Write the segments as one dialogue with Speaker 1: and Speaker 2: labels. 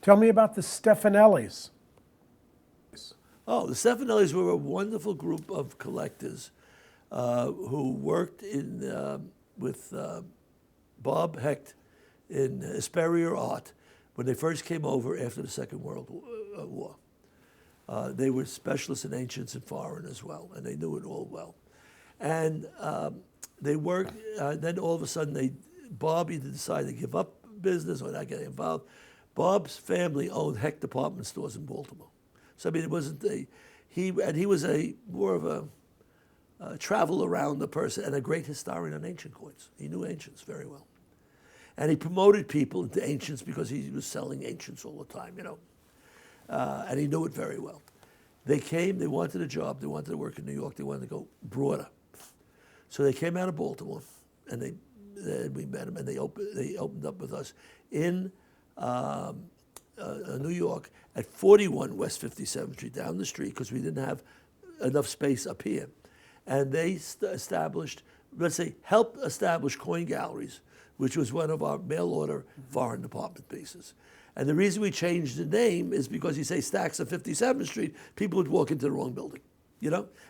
Speaker 1: Tell me about the Stefanellis.
Speaker 2: Oh, the Stefanellis were a wonderful group of collectors who worked with Bob Hecht in Superior Art when they first came over after the Second World War. They were specialists in ancients and foreign as well, and they knew it all well. And they worked, then all of a sudden Bob either decided to give up business or not get involved. Bob's family owned Hecht department stores in Baltimore. So I mean, it wasn't he was more of a travel around the person and a great historian on ancient coins. He knew ancients very well. And he promoted people into ancients because he was selling ancients all the time, and he knew it very well. They came, they wanted a job, they wanted to work in New York, they wanted to go broader. So they came out of Baltimore, and we met them, and they opened up with us in New York at 41 West 57th Street, down the street, because we didn't have enough space up here. And they established, helped establish Coin Galleries, which was one of our mail-order foreign department pieces. And the reason we changed the name is because you say Stacks of 57th Street, people would walk into the wrong building.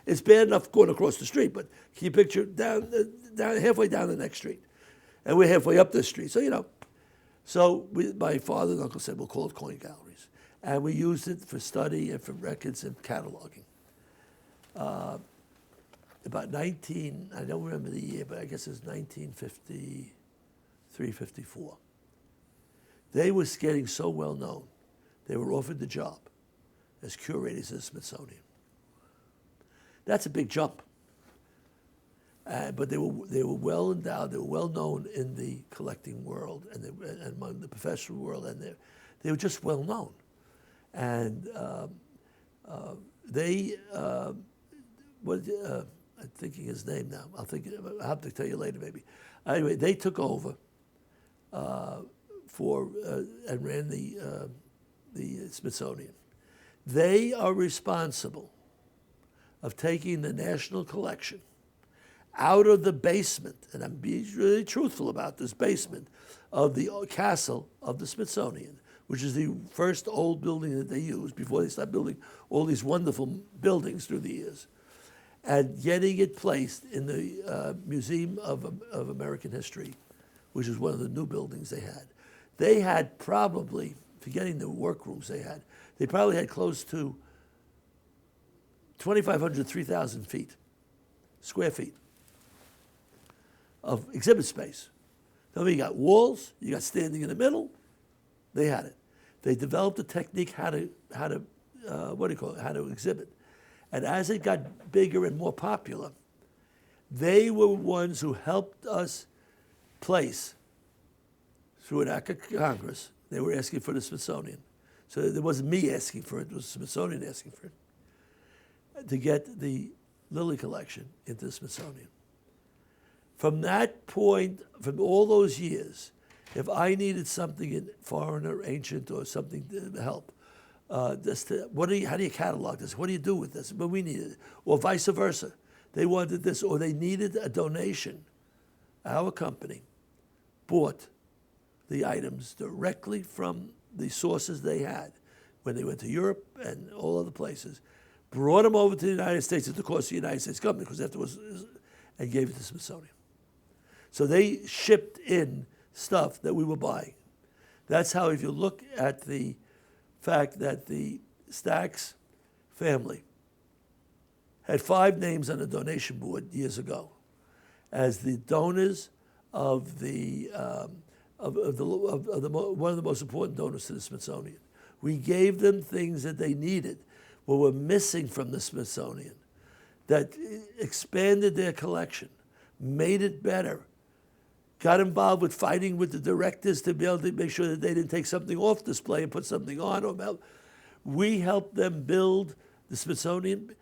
Speaker 2: It's bad enough going across the street, but can you picture down halfway down the next street, and we're halfway up the street. So my father and uncle said we'll call it Coin Galleries, and we used it for study and for records and cataloging. About I don't remember the year, but I guess it was 1953, 54. They were getting so well known, they were offered the job as curators of the Smithsonian. That's a big jump. But they were well endowed, they were well known in the collecting world and among the professional world, and they were just well known. And I'm thinking his name now. I'll have to tell you later maybe. Anyway, they took over and ran the Smithsonian. They are responsible of taking the national collection out of the basement, and I'm being really truthful about this basement, of the castle of the Smithsonian, which is the first old building that they used before they started building all these wonderful buildings through the years, and getting it placed in the Museum of American History, which is one of the new buildings they had. They had probably, forgetting the workrooms they probably had close to 2,500, 3,000 square feet of exhibit space. Then you got walls, you got standing in the middle. They had it. They developed a technique how to exhibit. And as it got bigger and more popular, they were ones who helped us place, through an act of Congress, they were asking for the Smithsonian. So it wasn't me asking for it, it was the Smithsonian asking for it, to get the Lilly collection into the Smithsonian. From that point, from all those years, if I needed something in foreign or ancient or something to help, how do you catalog this? What do you do with this? But we needed it. Or vice versa. They wanted this, or they needed a donation. Our company bought the items directly from the sources they had when they went to Europe and all other places, brought them over to the United States at the cost of the United States government, because afterwards, and gave it to Smithsonian. So they shipped in stuff that we were buying. That's how, if you look at the fact that the Stacks family had 5 names on the donation board years ago as the donors of one of the most important donors to the Smithsonian. We gave them things that they needed, what were missing from the Smithsonian, that expanded their collection, made it better, got involved with fighting with the directors to be able to make sure that they didn't take something off display and put something on. We helped them build the Smithsonian.